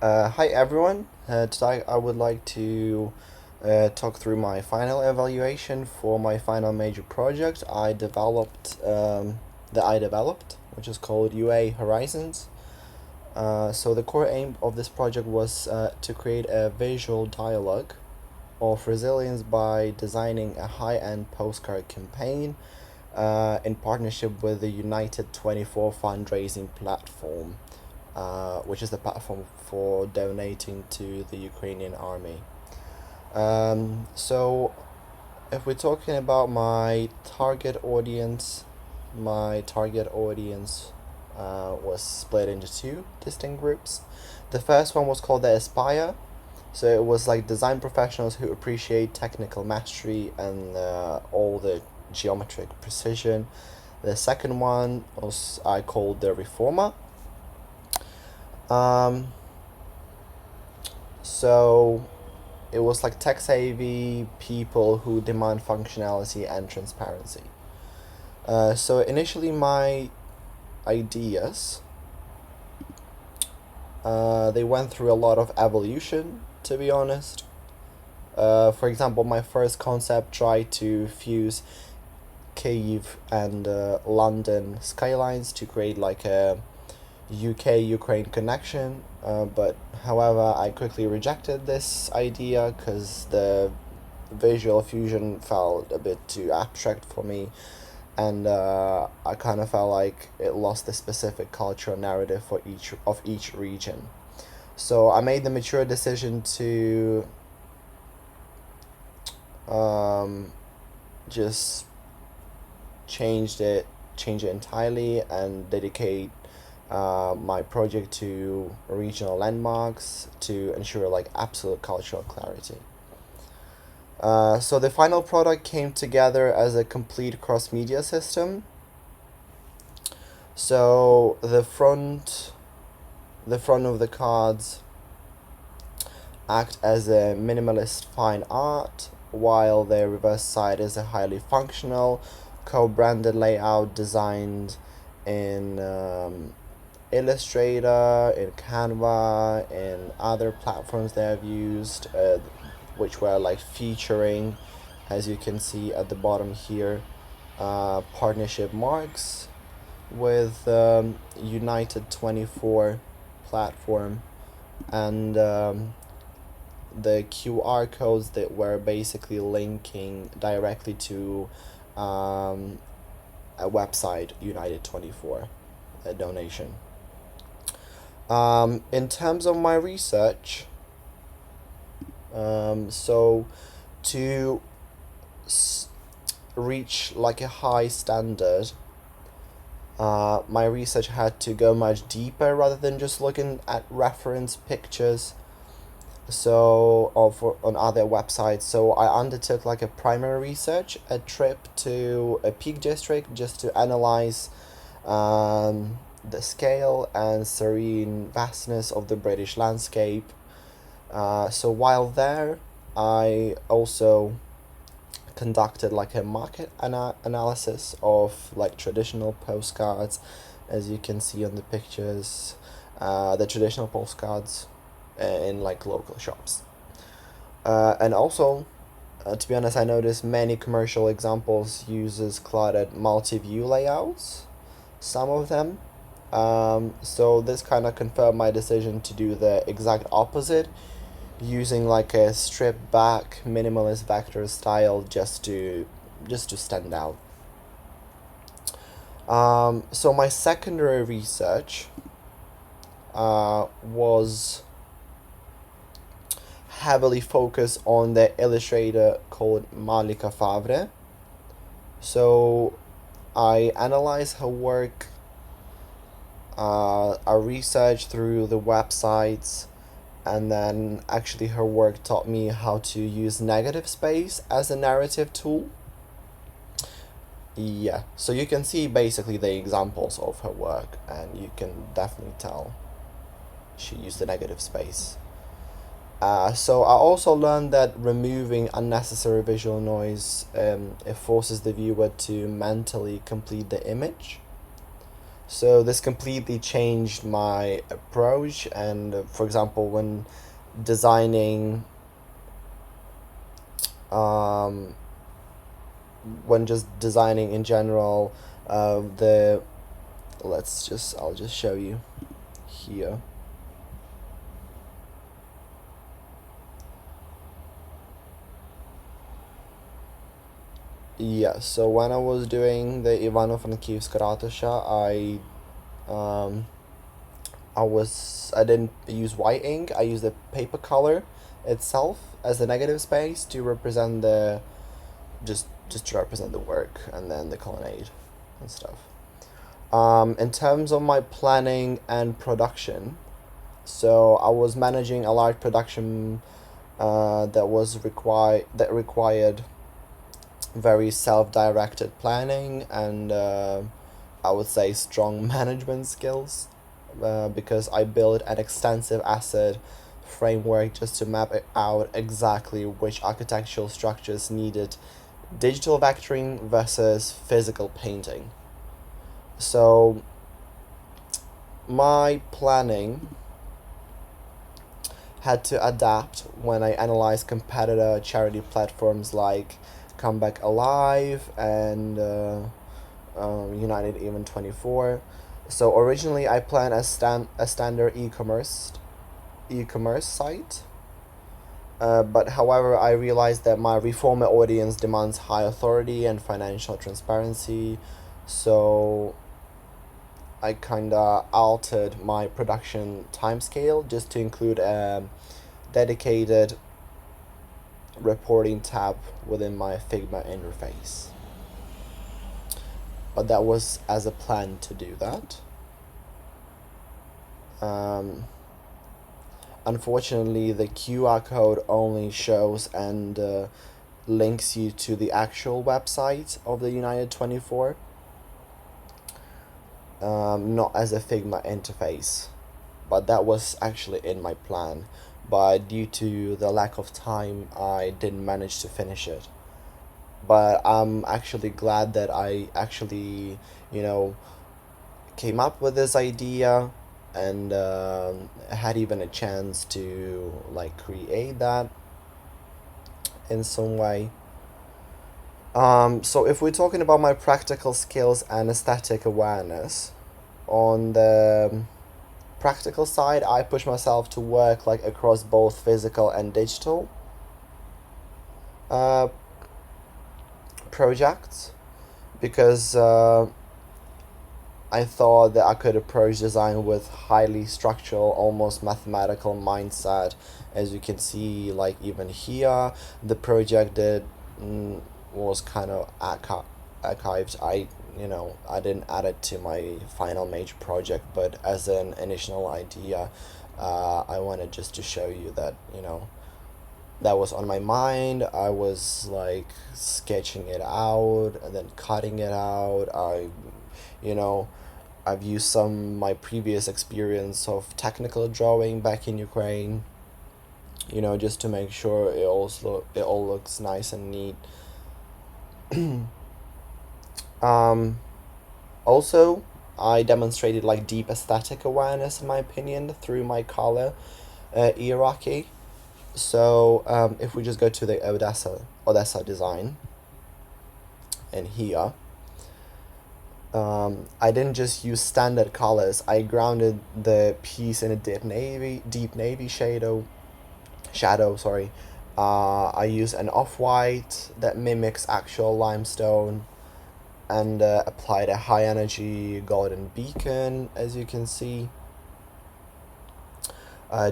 Hi everyone. Today I would like to talk through my final evaluation for my final major project I developed, which is called UA Horizons. So the core aim of this project was to create a visual dialogue of resilience by designing a high-end postcard campaign in partnership with the United 24 fundraising platform, which is the platform for donating to the Ukrainian army. So, if we're talking about my target audience was split into two distinct groups. The first one was called the Aspire. So it was like design professionals who appreciate technical mastery and all the geometric precision. The second one was I called the Reformer. Um, so it was like tech savvy people who demand functionality and transparency. So initially, my ideas they went through a lot of evolution, to be honest. For example, my first concept tried to fuse Kyiv and London skylines to create like a UK Ukraine connection. But however, I quickly rejected this idea because the visual fusion felt a bit too abstract for me, and I kind of felt like it lost the specific cultural narrative for each region. So I made the mature decision to um, just change it entirely, and dedicate my project to regional landmarks to ensure like absolute cultural clarity. So the final product came together as a complete cross media system. So the front of the cards act as a minimalist fine art, while the reverse side is a highly functional, co-branded layout designed in Illustrator, in Canva, in other platforms they have used, which were like featuring, as you can see at the bottom here, partnership marks with United 24 platform, and the QR codes that were basically linking directly to a website, United 24, a donation. In terms of my research, so to reach like a high standard, my research had to go much deeper rather than just looking at reference pictures. So, on other websites. So I undertook like a primary research, a trip to a peak district just to analyze the scale and serene vastness of the British landscape. So while there, I also conducted like a market analysis of like traditional postcards, as you can see on the pictures, the traditional postcards in like local shops. And also, to be honest, I noticed many commercial examples uses cluttered multi-view layouts, some of them. So this kind of confirmed my decision to do the exact opposite, using like a stripped back minimalist vector style just to stand out. So my secondary research was heavily focused on the illustrator called Malika Favre. So I analyzed her work, I researched through the websites, and then actually her work taught me how to use negative space as a narrative tool. Yeah, so you can see basically the examples of her work, and you can definitely tell she used the negative space. So I also learned that removing unnecessary visual noise, it forces the viewer to mentally complete the image. So this completely changed my approach. And for example, designing, um, when just designing in general, the I'll just show you here. Yeah, so when I was doing the Ivano-Frankivsk Ratusha, um, I didn't use white ink. I used the paper color itself as the negative space to represent the just to represent the work, and then the colonnade and stuff. In terms of my planning and production, so I was managing a large production that required very self-directed planning and, I would say, strong management skills, because I built an extensive asset framework just to map it out exactly which architectural structures needed digital vectoring versus physical painting. So my planning had to adapt when I analyzed competitor charity platforms like Come Back Alive and, United Even 24. So originally I planned a standard e-commerce site. But however, I realized that my reformer audience demands high authority and financial transparency, so I kinda altered my production timescale just to include a dedicated reporting tab within my Figma interface. But that was as a plan to do that. Um, Unfortunately, the QR code only shows and, links you to the actual website of the United 24, not as a Figma interface. But that was actually in my plan. But due to the lack of time, I didn't manage to finish it. But I'm actually glad that I actually, you know, came up with this idea, and, had even a chance to like create that in some way. So if we're talking about my practical skills and aesthetic awareness, on the practical side, I push myself to work like across both physical and digital, uh, projects, because, I thought that I could approach design with highly structural, almost mathematical mindset. As you can see, like even here, the project that, was kind of archived. I didn't add it to my final major project, but as an initial idea, I wanted just to show you that, that was on my mind. I was like sketching it out and then cutting it out. You know, I've used some my previous experience of technical drawing back in Ukraine. Just to make sure it all looks nice and neat. Um, Also, I demonstrated like deep aesthetic awareness, in my opinion, through my color, hierarchy. So, if we just go to the Odessa design, and here, I didn't just use standard colors. I grounded the piece in a deep navy shadow. Sorry. I use an off-white that mimics actual limestone, and, applied a high energy golden beacon, as you can see,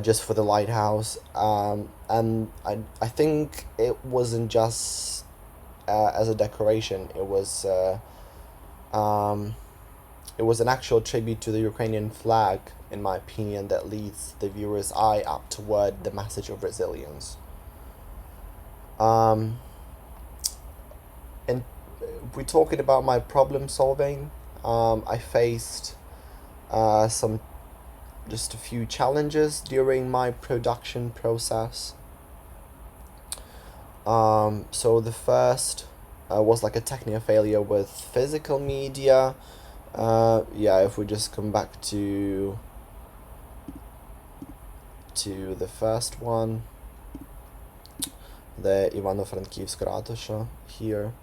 just for the lighthouse. And I think it wasn't just, as a decoration. It was an actual tribute to the Ukrainian flag, in my opinion, that leads the viewer's eye up toward the message of resilience. Um, and we're talking about my problem solving. I faced, some just a few challenges during my production process. So the first, was like a technical failure with physical media, Yeah, if we just come back to the first one, the Ivano-Frankivsk Ratusha here.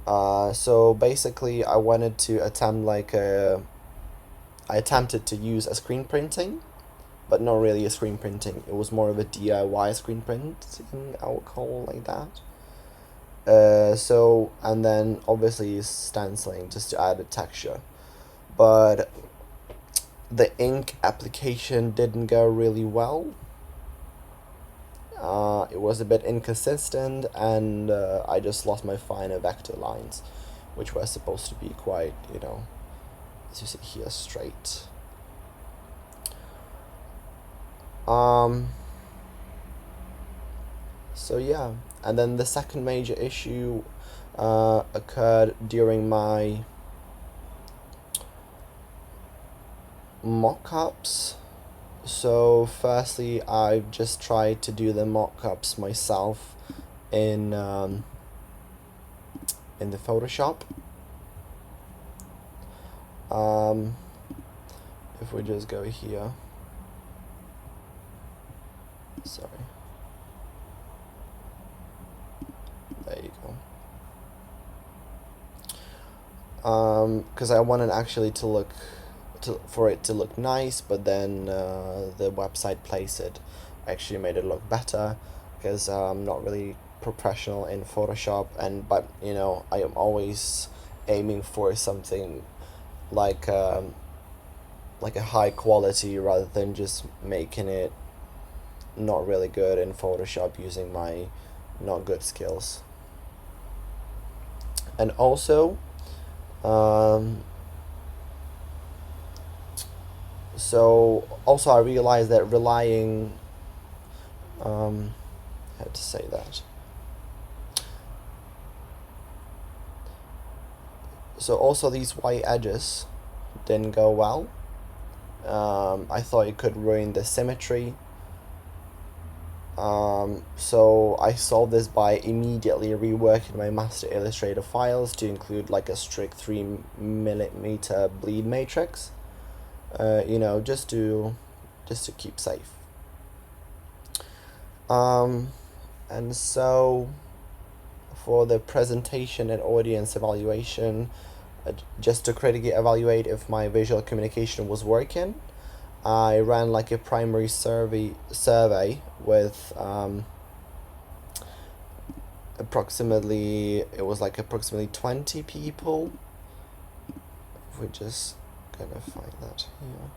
So basically I wanted to I attempted to use a screen printing, but not really a screen printing. It was more of a DIY screen printing, I would call it like that. So, and then obviously stenciling just to add a texture. But the ink application didn't go really well. It was a bit inconsistent, and I just lost my finer vector lines, which were supposed to be quite, as you see here, straight. So yeah, and then the second major issue occurred during my mock-ups. So firstly, I've just tried to do the mock-ups myself in the Photoshop. If we just go here, sorry, there you go. Because I wanted actually for it to look nice, but then the website Placeit actually made it look better, because I'm not really professional in Photoshop, but I am always aiming for something like a high quality, rather than just making it not really good in Photoshop using my not good skills. And also, I realized that relying, how to say that. So also these white edges didn't go well. I thought it could ruin the symmetry. So I solved this by immediately reworking my Master Illustrator files to include like a strict 3mm bleed matrix. Just to keep safe. And so for the presentation and audience evaluation, just to critically evaluate if my visual communication was working, I ran like a primary survey with approximately 20 people. If we just gonna find that here,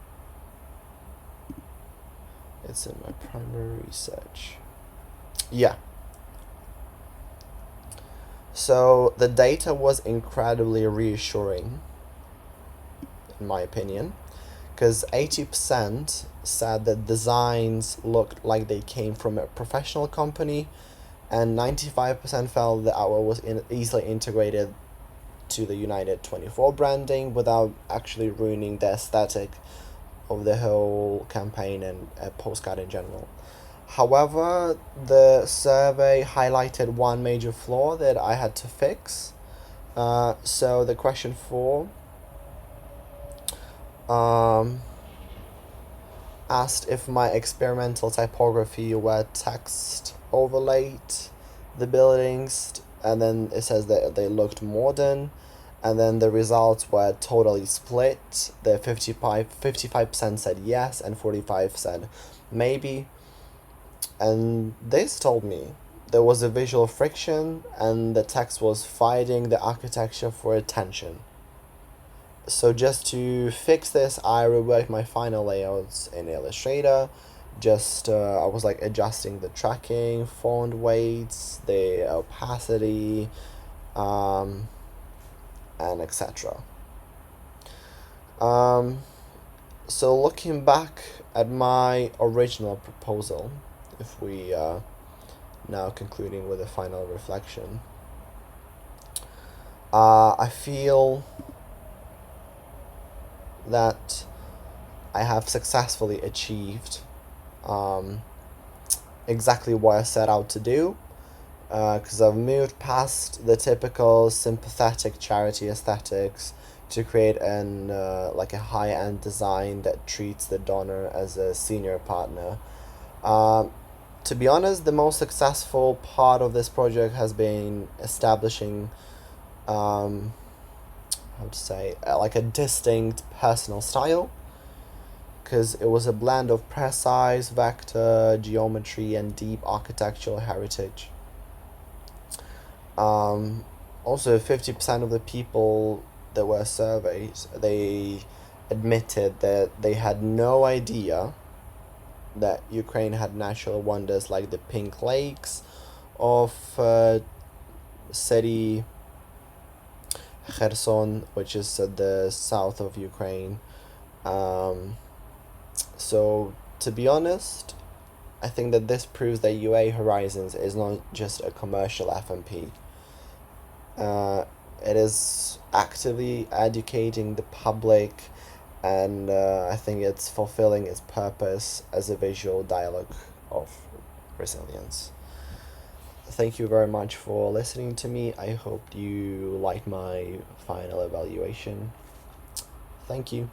it's in my primary research. Yeah. So the data was incredibly reassuring, in my opinion, because 80% said that designs looked like they came from a professional company, and 95% felt that our was easily integrated to the United 24 branding without actually ruining the aesthetic of the whole campaign and postcard in general. However, the survey highlighted one major flaw that I had to fix. So the question 4 asked if my experimental typography were text overlaid the buildings, and then it says that they looked modern, and then the results were totally split. The 55% said yes and 45% said maybe. And this told me there was a visual friction and the text was fighting the architecture for attention. So just to fix this, I reworked my final layouts in Illustrator. I was like adjusting the tracking, font weights, the opacity, and etc. So looking back at my original proposal, if we now concluding with a final reflection, I feel that I have successfully achieved exactly what I set out to do, because I've moved past the typical sympathetic charity aesthetics to create an like a high-end design that treats the donor as a senior partner. Um, to be honest, the most successful part of this project has been establishing, um, how to say, like a distinct personal style, because it was a blend of precise vector geometry and deep architectural heritage. Um, Also, 50% of the people that were surveyed, they admitted that they had no idea that Ukraine had natural wonders like the Pink Lakes of city Kherson, which is at the south of Ukraine. Um, so, to be honest, I think that this proves that UA Horizons is not just a commercial FMP. Uh, it is actively educating the public, and I think it's fulfilling its purpose as a visual dialogue of resilience. Thank you very much for listening to me. I hope you liked my final evaluation. Thank you.